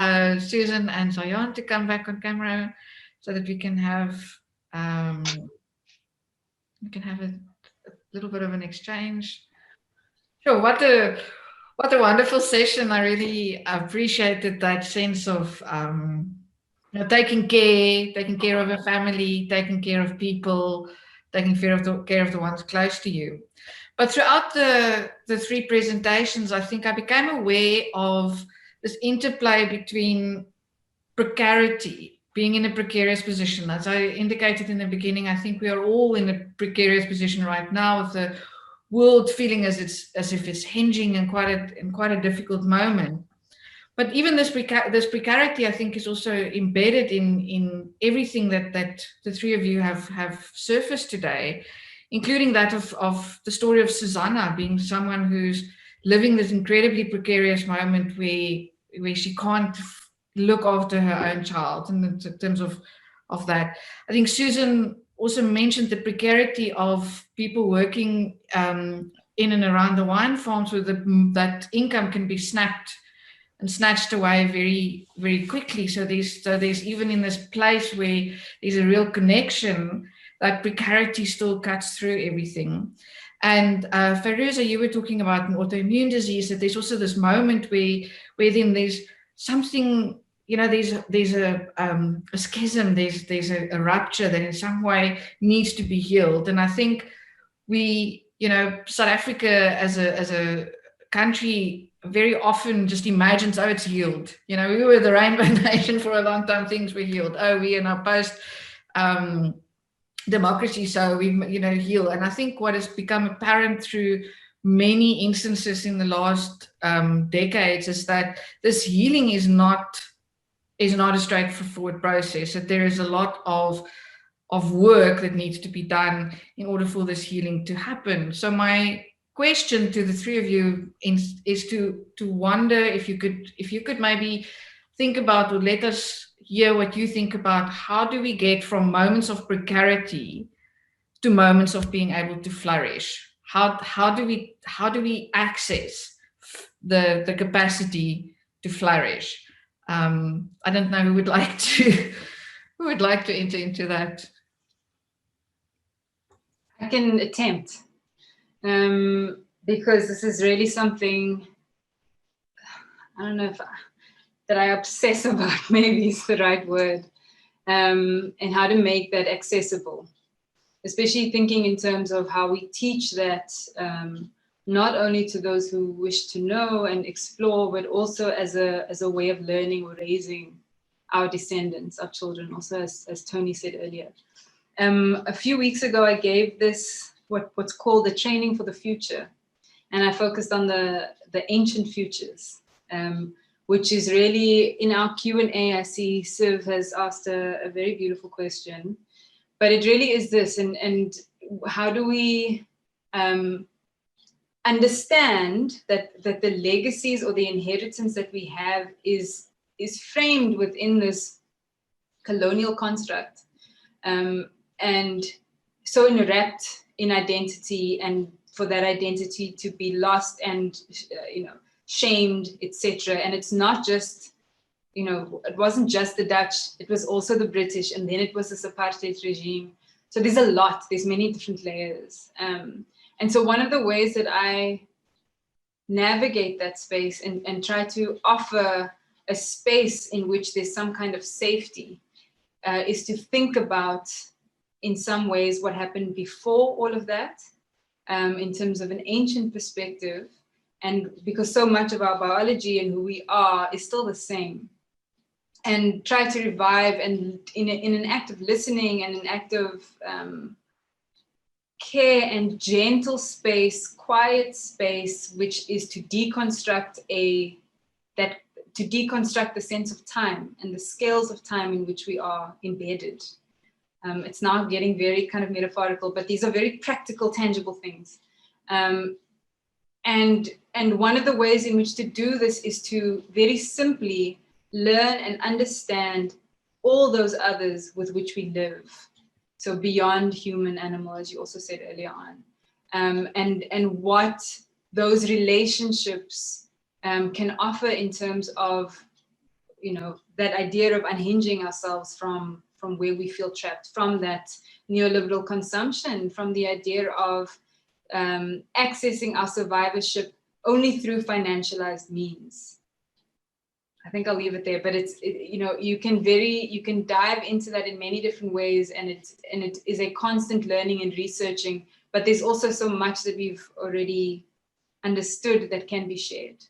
Susan and Zaayman to come back on camera so that we can have a little bit of an exchange. Sure, what a wonderful session. I really appreciated that sense of you know, taking care of a family, taking care of people, taking care of the ones close to you. But throughout the three presentations, I think I became aware of this interplay between precarity, being in a precarious position. As I indicated in the beginning, I think we are all in a precarious position right now, with the world feeling as if it's hinging in quite a difficult moment. But even this precarity, I think, is also embedded in everything that the three of you have surfaced today, including that of the story of Susanna being someone who's living this incredibly precarious moment where she can't look after her own child. And in terms of that, I think Susan also mentioned the precarity of people working in and around the wine farms, where that income can be snapped and snatched away very, very quickly. So there's even in this place where there's a real connection, that precarity still cuts through everything. And Feruza, you were talking about an autoimmune disease, that there's also this moment where then there's something, you know, there's a schism, there's a rupture that in some way needs to be healed. And I think we, you know, South Africa as a country very often just imagines, oh, it's healed. You know, we were the rainbow nation for a long time, things were healed. Oh, we are now post democracy, so we, you know, heal. And I think what has become apparent through many instances in the last decades is that this healing is not a straightforward process, that there is a lot of work that needs to be done in order for this healing to happen. So my question to the three of you is to wonder if you could maybe think about, or let us hear what you think about, how do we get from moments of precarity to moments of being able to flourish? How do we access the capacity to flourish? I don't know who would like to enter into that. I can attempt, because this is really something, I don't know if that I obsess about, maybe is the right word, and how to make that accessible, especially thinking in terms of how we teach that, not only to those who wish to know and explore, but also as a way of learning or raising our descendants, our children, also as Tony said earlier. A few weeks ago, I gave this, what's called the training for the future. And I focused on the ancient futures, which is really in our Q&A. I see Siv has asked a very beautiful question, but it really is this, and how do we understand that the legacies or the inheritance that we have is framed within this colonial construct, and so enwrapped in identity, and for that identity to be lost and shamed, etc. And it's not just, it wasn't just the Dutch, it was also the British, and then it was this apartheid regime. So there's many different layers. And so one of the ways that I navigate that space and try to offer a space in which there's some kind of safety is to think about, in some ways, what happened before all of that, in terms of an ancient perspective, and because so much of our biology and who we are is still the same, and try to revive, and in an act of listening and an act of care and gentle space, quiet space, which is to deconstruct the sense of time and the scales of time in which we are embedded. It's now getting very kind of metaphorical, but these are very practical, tangible things. And one of the ways in which to do this is to very simply learn and understand all those others with which we live. So beyond human, animal, as you also said earlier on, and what those relationships can offer in terms of that idea of unhinging ourselves from where we feel trapped, from that neoliberal consumption, from the idea of accessing our survivorship only through financialized means. I think I'll leave it there, but you can dive into that in many different ways, and it is a constant learning and researching, but there's also so much that we've already understood that can be shared.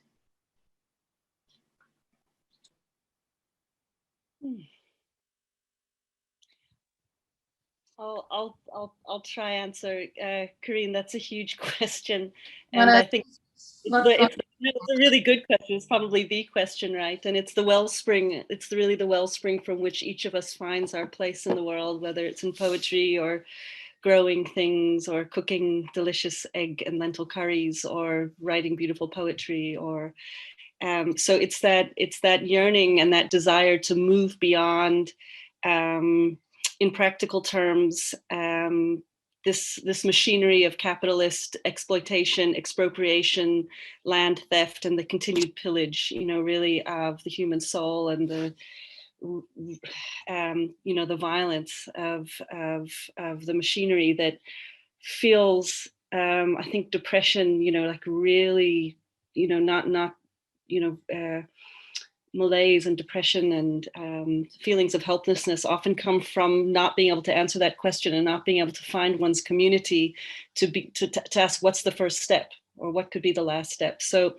I'll try answer, Carine. That's a huge question, and I think it's a really good question. It's probably the question, right? And it's the wellspring. It's really the wellspring from which each of us finds our place in the world, whether it's in poetry or growing things or cooking delicious egg and lentil curries or writing beautiful poetry. Or so it's that yearning and that desire to move beyond. In practical terms, this machinery of capitalist exploitation, expropriation, land theft, and the continued pillage, really of the human soul and the violence of the machinery that feels, I think, depression, like really, not malaise and depression and feelings of helplessness often come from not being able to answer that question and not being able to find one's community to ask what's the first step or what could be the last step. So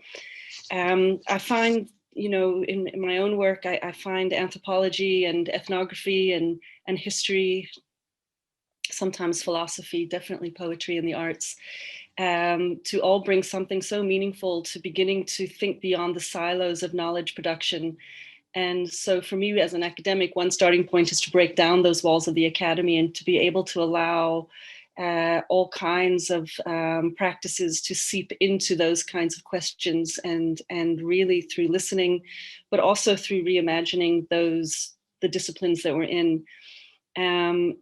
I find, in my own work, I find anthropology and ethnography and history, sometimes philosophy, definitely poetry and the arts, to all bring something so meaningful to beginning to think beyond the silos of knowledge production. And so for me as an academic, one starting point is to break down those walls of the academy and to be able to allow all kinds of practices to seep into those kinds of questions, and really through listening, but also through reimagining the disciplines that we're in. And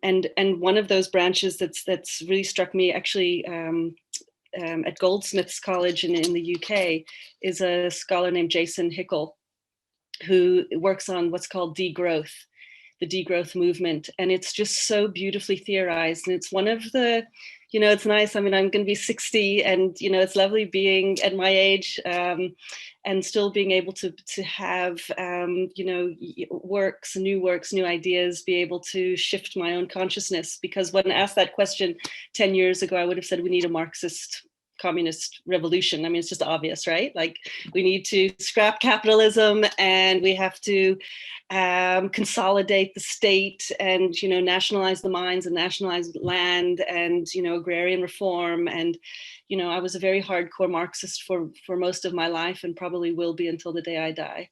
one of those branches that's really struck me actually at Goldsmiths College in the UK is a scholar named Jason Hickel, who works on what's called degrowth, the degrowth movement. And it's just so beautifully theorized. And it's one of the, it's nice. I mean, I'm going to be 60 and, it's lovely being at my age and still being able to have, works, new ideas, be able to shift my own consciousness. Because when asked that question 10 years ago, I would have said we need a Marxist communist revolution. I mean, it's just obvious, right? Like we need to scrap capitalism and we have to consolidate the state and, nationalize the mines and nationalize land and, agrarian reform. And, I was a very hardcore Marxist for most of my life and probably will be until the day I die.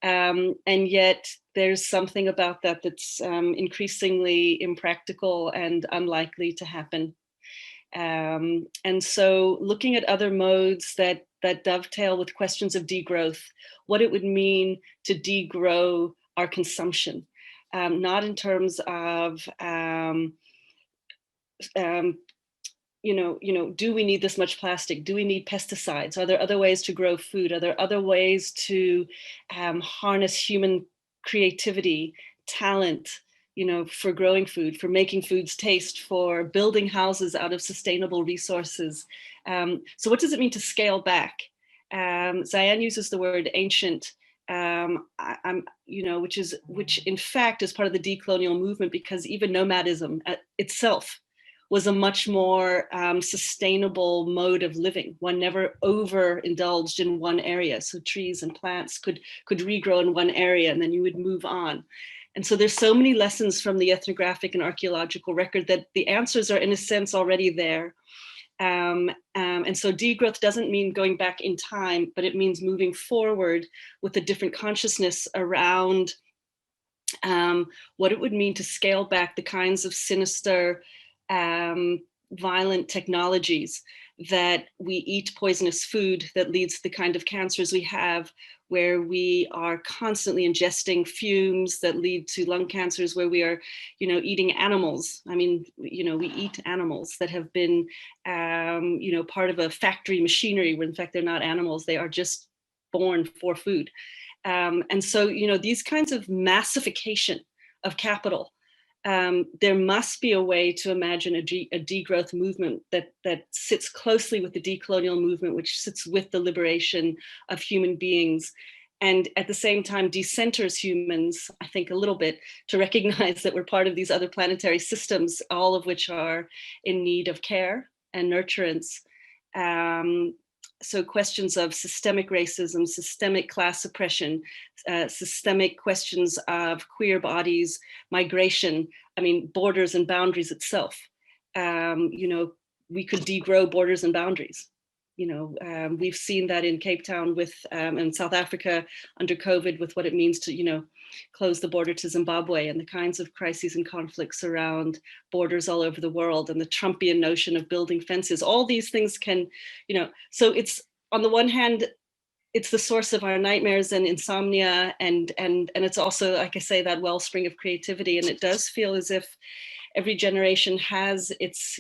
And yet there's something about that that's increasingly impractical and unlikely to happen. And so looking at other modes that dovetail with questions of degrowth, what it would mean to degrow our consumption, not in terms of, do we need this much plastic? Do we need pesticides? Are there other ways to grow food? Are there other ways to harness human creativity, talent, for growing food, for making foods taste, for building houses out of sustainable resources? So what does it mean to scale back? Zaayman uses the word ancient, which in fact is part of the decolonial movement, because even nomadism itself was a much more sustainable mode of living. One never overindulged in one area. So trees and plants could regrow in one area and then you would move on. And so there's so many lessons from the ethnographic and archaeological record that the answers are in a sense already there. And so degrowth doesn't mean going back in time, but it means moving forward with a different consciousness around what it would mean to scale back the kinds of sinister, violent technologies that we eat poisonous food that leads to the kind of cancers we have, where we are constantly ingesting fumes that lead to lung cancers, where we are, eating animals. I mean, we eat animals that have been, part of a factory machinery, where in fact they're not animals, they are just born for food. And so, these kinds of massification of capital, there must be a way to imagine a degrowth movement that sits closely with the decolonial movement, which sits with the liberation of human beings, and at the same time decenters humans, I think, a little bit, to recognize that we're part of these other planetary systems, all of which are in need of care and nurturance. So questions of systemic racism, systemic class oppression, systemic questions of queer bodies, migration, borders and boundaries itself. We could degrow borders and boundaries. We've seen that in Cape Town and South Africa under COVID, with what it means to, close the border to Zimbabwe, and the kinds of crises and conflicts around borders all over the world, and the Trumpian notion of building fences. All these things can, so it's, on the one hand, it's the source of our nightmares and insomnia, and it's also, like I say, that wellspring of creativity. And it does feel as if every generation has its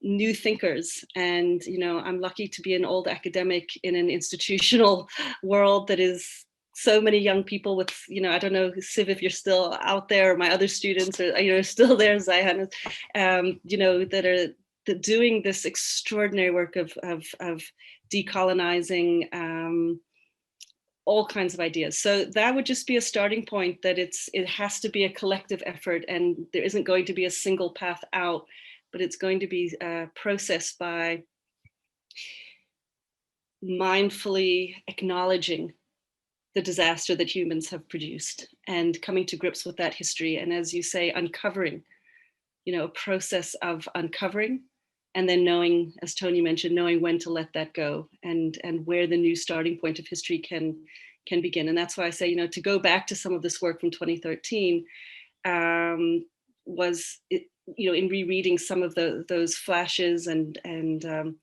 new thinkers. And, I'm lucky to be an old academic in an institutional world that is so many young people with, I don't know, Siv, if you're still out there, or my other students are, still there, Zaayman, that are doing this extraordinary work of decolonizing all kinds of ideas. So that would just be a starting point, that it has to be a collective effort, and there isn't going to be a single path out, but it's going to be processed by mindfully acknowledging the disaster that humans have produced and coming to grips with that history. And as you say, uncovering, a process of uncovering, and then knowing, as Tony mentioned, knowing when to let that go, and where the new starting point of history can begin. And that's why I say, to go back to some of this work from 2013 was, in rereading some of those flashes, and it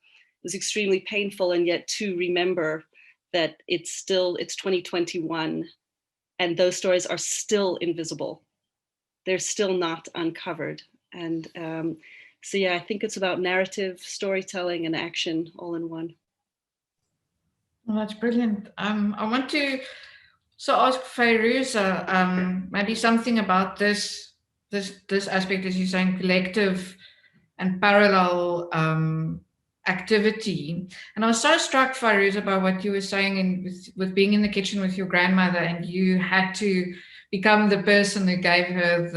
was extremely painful, and yet to remember that it's 2021, and those stories are still invisible. They're still not uncovered. And so, yeah, I think it's about narrative, storytelling, and action all in one. Well, that's brilliant. I want to ask Fairuza maybe something about this aspect, as you're saying, collective and parallel activity. And I was so struck, Fairuza, by what you were saying with being in the kitchen with your grandmother, and you had to become the person who gave her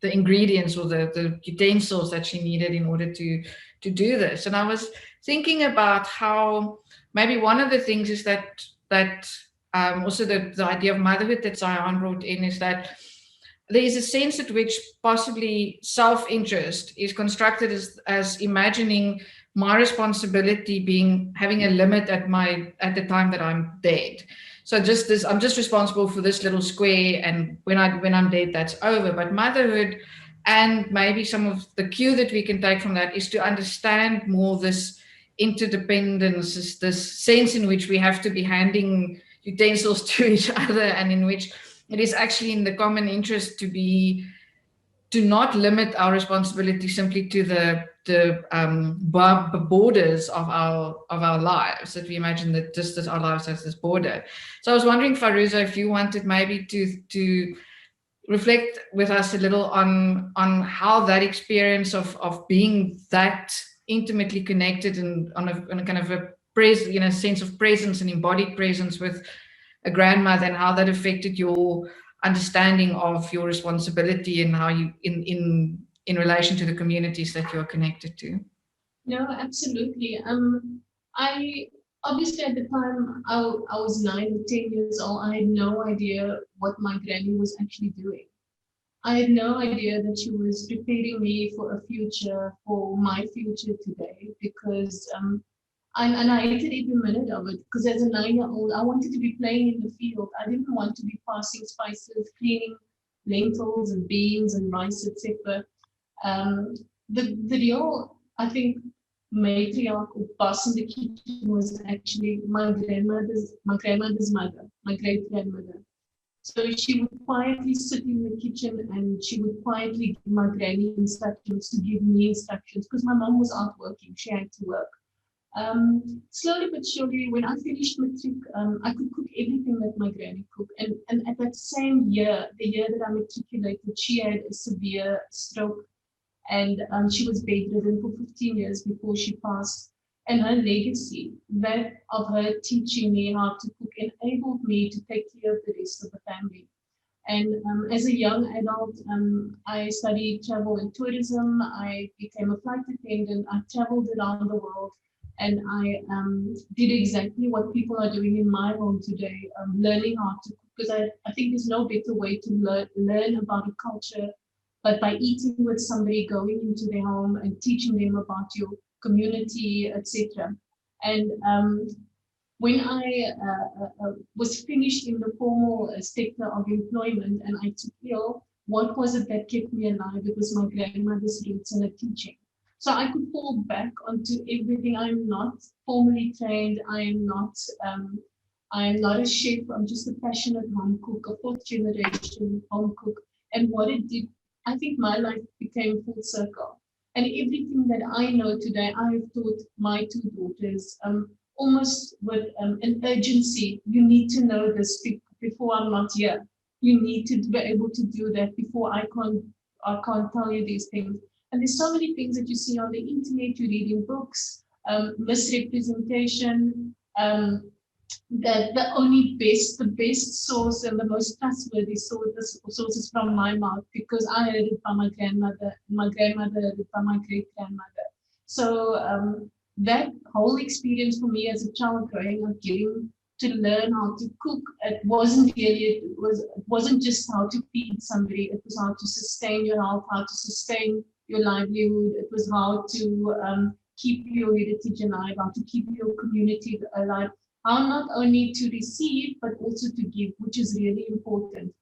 the ingredients or the utensils that she needed in order to do this. And I was thinking about how maybe one of the things is that also the idea of motherhood that Zaayman brought in is that there is a sense at which possibly self-interest is constructed as imagining my responsibility having a limit at the time that I'm dead. So I'm just responsible for this little square, and when I'm dead, that's over. But motherhood, and maybe some of the cue that we can take from that, is to understand more this interdependence, this sense in which we have to be handing utensils to each other, and in which it is actually in the common interest to not limit our responsibility simply to the borders of our lives, that we imagine that just as our lives has this border. So I was wondering, Fairuza, if you wanted maybe to reflect with us a little on how that experience of being that intimately connected and on a kind of a sense of presence and embodied presence with a grandmother, and how that affected your understanding of your responsibility and how you in relation to the communities that you're connected to. No, absolutely. I obviously at the time I was 9 or 10 years old. I had no idea what my granny was actually doing. I had no idea that she was preparing me for a future, for my future today, because and I hated every minute of it, because as a 9-year-old, I wanted to be playing in the field. I didn't want to be passing spices, cleaning lentils and beans and rice, etc. The real, I think, matriarch or boss in the kitchen was actually my grandmother's mother, my great-grandmother. So she would quietly sit in the kitchen, and she would quietly give my granny instructions to give me instructions, because my mom was out working, she had to work. Slowly but surely, when I finished matric, I could cook everything that my granny cooked. And at that same year, the year that I matriculated, she had a severe stroke, and she was bedridden for 15 years before she passed. And her legacy, that of her teaching me how to cook, enabled me to take care of the rest of the family. And as a young adult, I studied travel and tourism. I became a flight attendant. I traveled around the world, and I did exactly what people are doing in my home today, learning how to cook. Because I think there's no better way to learn about a culture, but by eating with somebody, going into their home and teaching them about your community, etc. And when I was finished in the formal sector of employment and I took ill, what was it that kept me alive? It was my grandmother's roots and her teaching. So I could fall back onto everything. I'm not formally trained. I'm not a chef. I'm just a passionate home cook, a fourth generation home cook. And what it did, I think my life became full circle. And everything that I know today, I have taught my two daughters. Almost with an urgency. You need to know this before I'm not here. You need to be able to do that before I can't tell you these things. And there's so many things that you see on the internet, you read in books, misrepresentation, that the best source and the most trustworthy sources from my mouth, because I heard it from my grandmother heard it from my great-grandmother. So that whole experience for me as a child growing up, getting to learn how to cook, it wasn't just how to feed somebody, it was how to sustain your health, how to sustain your livelihood, it was how to keep your heritage alive, how to keep your community alive, how not only to receive but also to give, which is really important.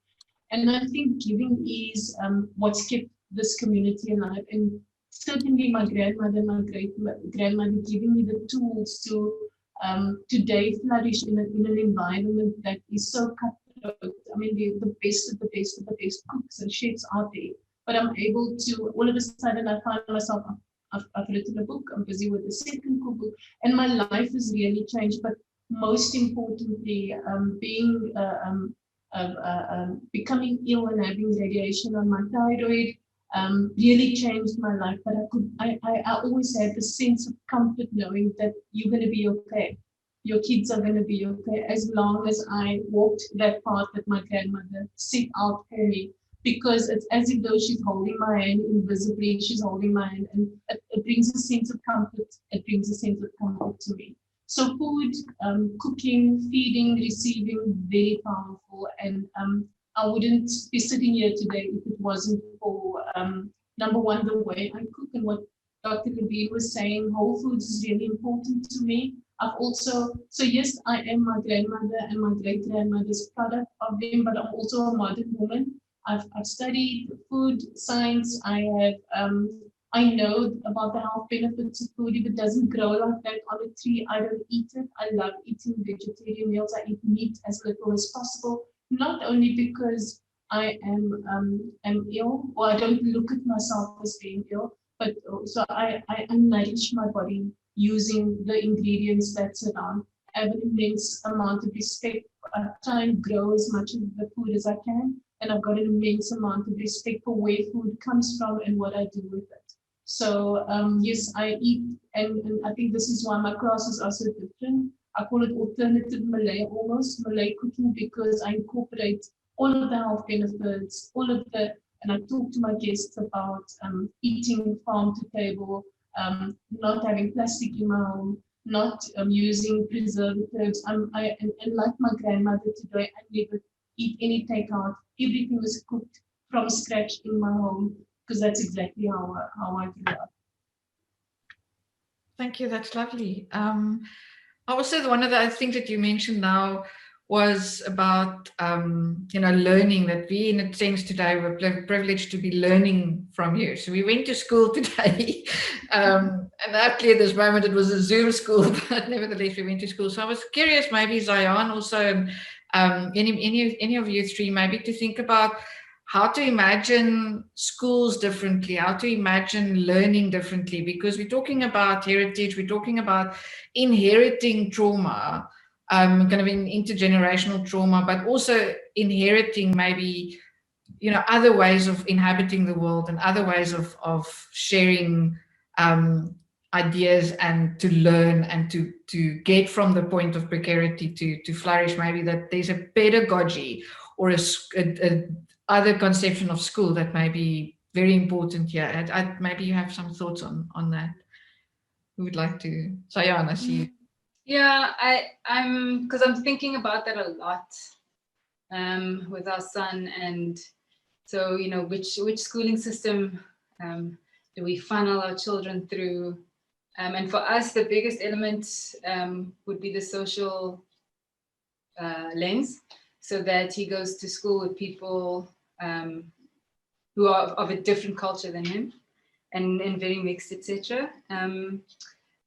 And I think giving is what's kept this community alive. And certainly my grandmother and my great-grandmother giving me the tools to today flourish in an environment that is so cutthroat. I mean, the best of the best of the best cooks and chefs out there. But I'm able to, all of a sudden I find myself, I've written a book, I'm busy with the second cookbook, and my life has really changed. But most importantly, becoming ill and having radiation on my thyroid, really changed my life. But I always had the sense of comfort knowing that you're going to be okay. Your kids are going to be okay as long as I walked that path that my grandmother set out for me. Because it's as if though she's holding my hand invisibly, she's holding my hand, and it brings a sense of comfort. It brings a sense of comfort to me. So food, cooking, feeding, receiving, very powerful. And I wouldn't be sitting here today if it wasn't for, number one, the way I cook and what Dr. Levine was saying. Whole foods is really important to me. I've also, so yes, I am my grandmother and my great-grandmother's product of them, but I'm also a modern woman. I've studied food science. I know about the health benefits of food. If it doesn't grow like that on a tree, I don't eat it. I love eating vegetarian meals. I eat meat as little as possible, not only because I am ill, or I don't look at myself as being ill, but also I nourish my body using the ingredients that surround. I have an immense amount of respect. I try and grow as much of the food as I can, and I've got an immense amount of respect for where food comes from and what I do with it. So yes, I eat, and I think this is why my classes are so different. I call it alternative Malay, almost Malay cooking, because I incorporate all of the health benefits, and I talk to my guests about eating farm to table, not having plastic in my home, not using preservatives. And like my grandmother today, I never eat any takeout. Everything is cooked from scratch in my home, because that's exactly how I grew up. Thank you. That's lovely. Also, one of the things that you mentioned now was about learning, that we in a sense today were privileged to be learning from you. So we went to school today, and actually at this moment it was a Zoom school, but nevertheless we went to school. So I was curious, maybe Zaayman also, and any of you three, maybe to think about how to imagine schools differently, how to imagine learning differently, because we're talking about heritage, we're talking about inheriting trauma, kind of in intergenerational trauma, but also inheriting maybe, other ways of inhabiting the world and other ways of sharing ideas and to learn and to get from the point of precarity to flourish. Maybe that there's a pedagogy or a other conception of school that may be very important here. Maybe you have some thoughts on that. Who would like to? Zaayman, I see you. Yeah, I'm because I'm thinking about that a lot with our son, and so which schooling system do we funnel our children through? And for us, the biggest element would be the social lens, so that he goes to school with people who are of a different culture than him, and very mixed, etc.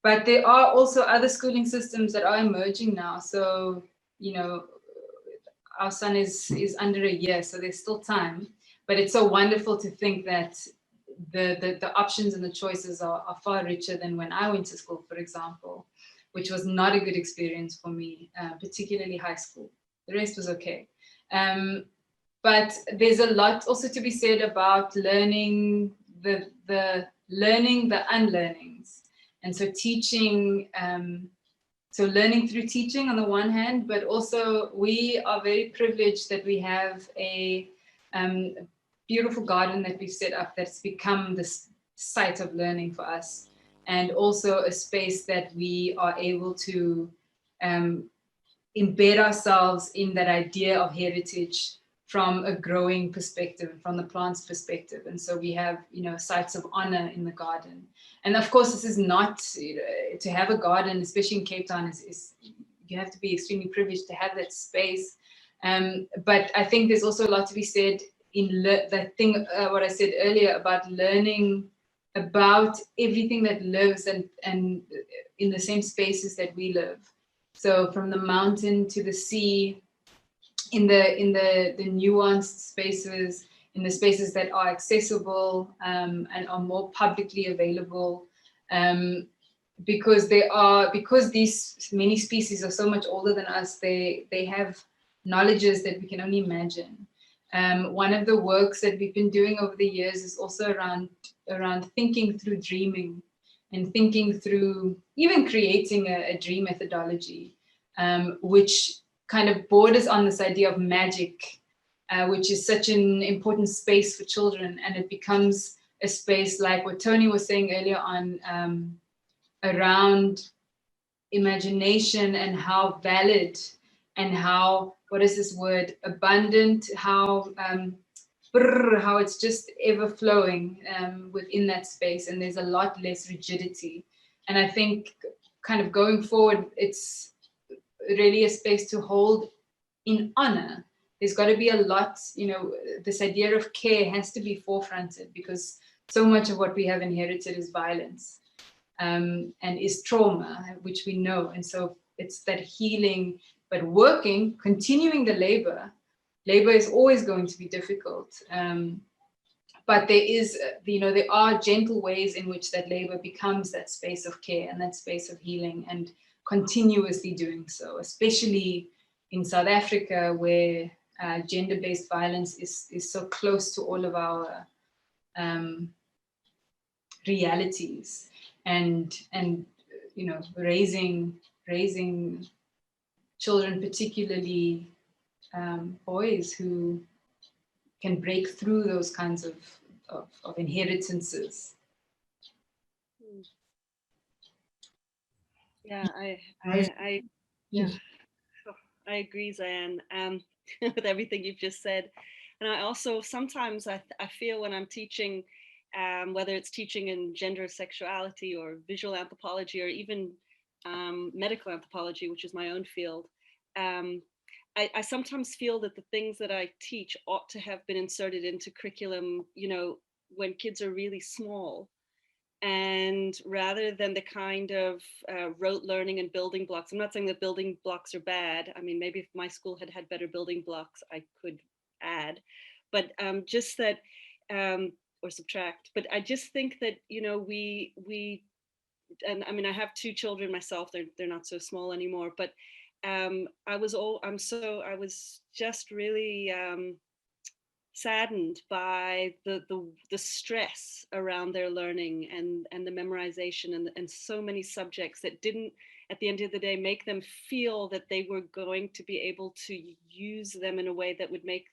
But there are also other schooling systems that are emerging now. So, our son is under a year, so there's still time. But it's so wonderful to think that the options and the choices are far richer than when I went to school, for example, which was not a good experience for me, particularly high school. The rest was okay. But there's a lot also to be said about learning the unlearnings. And so teaching, so learning through teaching on the one hand, but also we are very privileged that we have a beautiful garden that we've set up that's become this site of learning for us, and also a space that we are able to embed ourselves in that idea of heritage from a growing perspective, from the plant's perspective. And so we have, sites of honor in the garden. And of course, this is not, to have a garden, especially in Cape Town, is you have to be extremely privileged to have that space. But I think there's also a lot to be said in that thing, what I said earlier about learning about everything that lives and in the same spaces that we live. So from the mountain to the sea, in the nuanced spaces, in the spaces that are accessible and are more publicly available, because these many species are so much older than us, they have knowledges that we can only imagine. One of the works that we've been doing over the years is also around thinking through dreaming and thinking through even creating a dream methodology, which kind of borders on this idea of magic, which is such an important space for children. And it becomes a space like what Tony was saying earlier on, around imagination and how valid and how, what is this word, abundant, how it's just ever flowing within that space. And there's a lot less rigidity. And I think kind of going forward, it's really a space to hold in honor. There's got to be a lot, this idea of care has to be forefronted, because so much of what we have inherited is violence and is trauma, which we know. And so it's that healing, but working, continuing the labor. Labor is always going to be difficult. But there is, there are gentle ways in which that labor becomes that space of care and that space of healing, and continuously doing so, especially in South Africa, where gender-based violence is so close to all of our realities, and raising children, particularly boys, who can break through those kinds of inheritances. Yeah, I agree, Zaayman, with everything you've just said. And I also sometimes I feel when I'm teaching, whether it's teaching in gender, sexuality, or visual anthropology, or even medical anthropology, which is my own field, I sometimes feel that the things that I teach ought to have been inserted into curriculum, when kids are really small. And rather than the kind of rote learning and building blocks, I'm not saying that building blocks are bad. I mean, maybe if my school had had better building blocks, I could add. but just that, or subtract. But I just think that, you know, we, and I mean, I have 2 children myself. They're not so small anymore. But I was just really saddened by the stress around their learning and the memorization and so many subjects that didn't, at the end of the day, make them feel that they were going to be able to use them in a way that would make,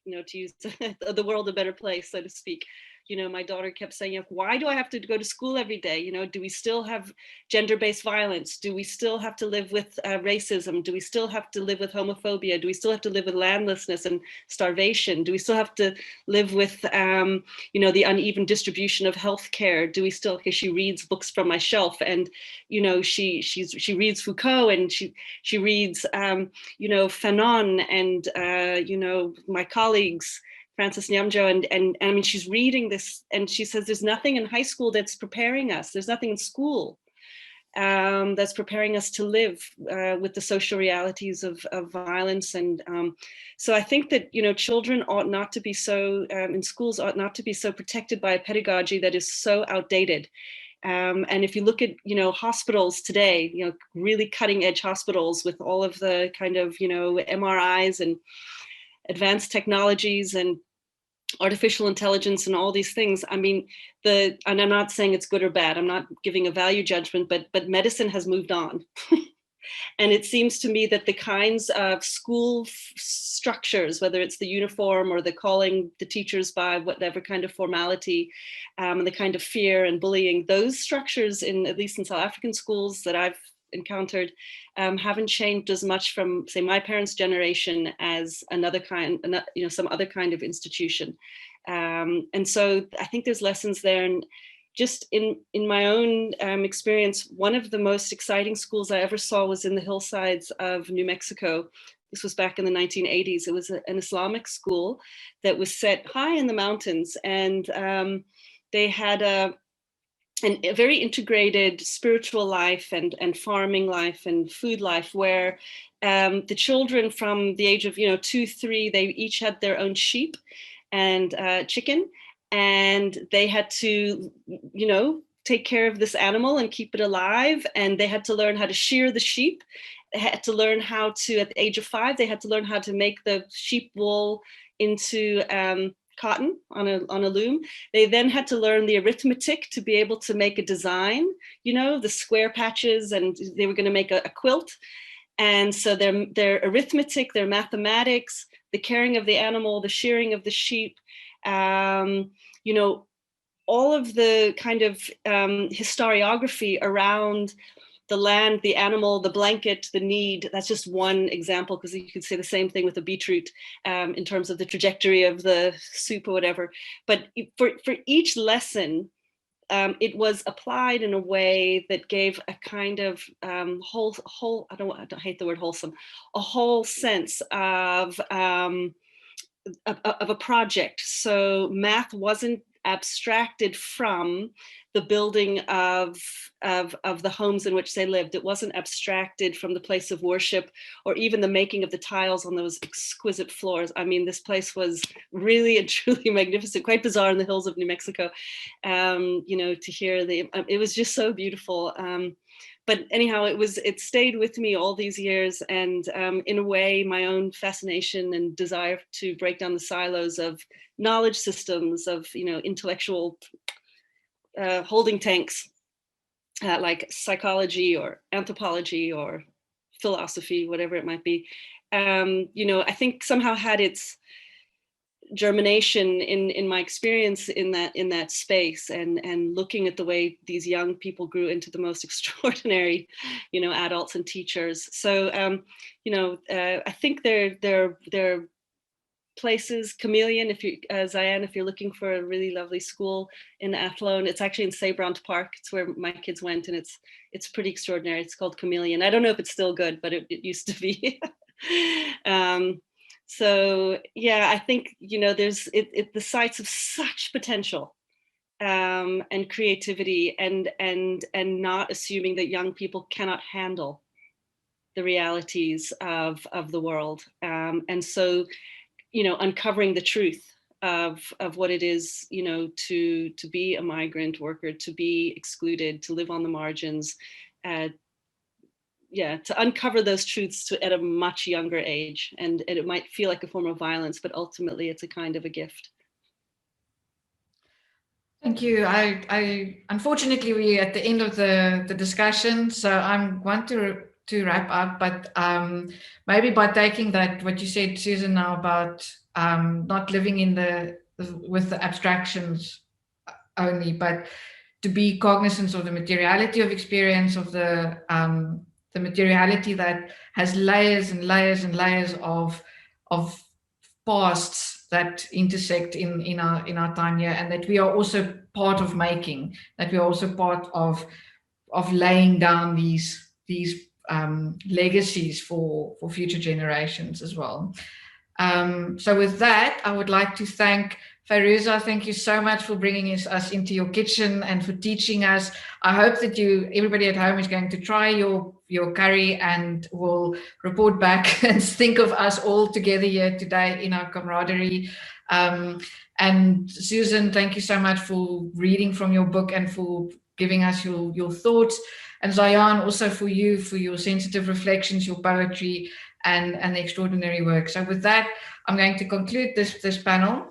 you know, to use the world a better place, so to speak. You know, my daughter kept saying, why do I have to go to school every day? You know, do we still have gender-based violence? Do we still have to live with racism? Do we still have to live with homophobia? Do we still have to live with landlessness and starvation? Do we still have to live with, you know, the uneven distribution of healthcare? Do we still, because she reads books from my shelf, and, you know, she reads Foucault, and she reads, you know, Fanon, and, you know, my colleagues, Frances Nyamjo, and I mean, she's reading this, and she says there's nothing in high school that's preparing us. There's nothing in school that's preparing us to live with the social realities of violence. And so I think that, you know, children ought not to be so, in schools ought not to be so protected by a pedagogy that is so outdated. And if you look at, you know, hospitals today, you know, really cutting edge hospitals with all of the kind of, you know, MRIs and advanced technologies and artificial intelligence and all these things. I mean, and I'm not saying it's good or bad. I'm not giving a value judgment, but medicine has moved on. And it seems to me that the kinds of school structures, whether it's the uniform or the calling the teachers by whatever kind of formality, and the kind of fear and bullying, those structures, at least in South African schools that I've encountered, haven't changed as much from, say, my parents' generation as another kind, you know, some other kind of institution. And so I think there's lessons there. And just in my own experience, one of the most exciting schools I ever saw was in the hillsides of New Mexico. This was back in the 1980s. It was an Islamic school that was set high in the mountains, and they had a very integrated spiritual life and farming life and food life, where the children from the age of, you know, 2, 3, they each had their own sheep and chicken, and they had to, you know, take care of this animal and keep it alive. And they had to learn how to shear the sheep. They had to learn how to, at the age of 5, they had to learn how to make the sheep wool into cotton on a loom. They then had to learn the arithmetic to be able to make a design, you know, the square patches, and they were going to make a quilt. And so their arithmetic, their mathematics, the caring of the animal, the shearing of the sheep, you know, all of the kind of historiography around the land, the animal, the blanket, the need. That's just one example, because you could say the same thing with the beetroot in terms of the trajectory of the soup or whatever. But for each lesson, it was applied in a way that gave a kind of whole, I don't hate the word wholesome, a whole sense of a project. So math wasn't abstracted from the building of the homes in which they lived. It wasn't abstracted from the place of worship, or even the making of the tiles on those exquisite floors. I mean, this place was really and truly magnificent, quite bizarre in the hills of New Mexico. You know, to hear it was just so beautiful. But anyhow, it stayed with me all these years, and in a way, my own fascination and desire to break down the silos of knowledge systems, of, you know, intellectual holding tanks, like psychology or anthropology or philosophy, whatever it might be. You know, I think somehow had its germination in my experience in that space, and looking at the way these young people grew into the most extraordinary, you know, adults and teachers. So you know, I think they're places. Chameleon, if you, Zaayman, if you're looking for a really lovely school in Athlone, it's actually in Sabrant Park. It's where my kids went, and it's pretty extraordinary. It's called Chameleon. I don't know if it's still good, but it used to be. So yeah, I think, you know, there's the sites of such potential and creativity, and not assuming that young people cannot handle the realities of the world. And so uncovering the truth of what it is, to be a migrant worker, to be excluded, to live on the margins, to uncover those truths at a much younger age. And it might feel like a form of violence, but ultimately it's a kind of a gift. Thank you. I unfortunately, we're at the end of the discussion, so I'm going to wrap up, but maybe by taking that, what you said, Susan, now about not living in with the abstractions only, but to be cognizant of the materiality of experience, of the materiality that has layers and layers and layers of pasts that intersect in our time here, and that we are also part of making, that we are also part of laying down these legacies for future generations as well. So with that, I would like to thank Fairuza. Thank you so much for bringing us into your kitchen and for teaching us. I hope that everybody at home is going to try your curry and will report back and think of us all together here today in our camaraderie. And Susan, thank you so much for reading from your book and for giving us your thoughts. And Zaayman, also for your sensitive reflections, your poetry, and the extraordinary work. So with that, I'm going to conclude this panel.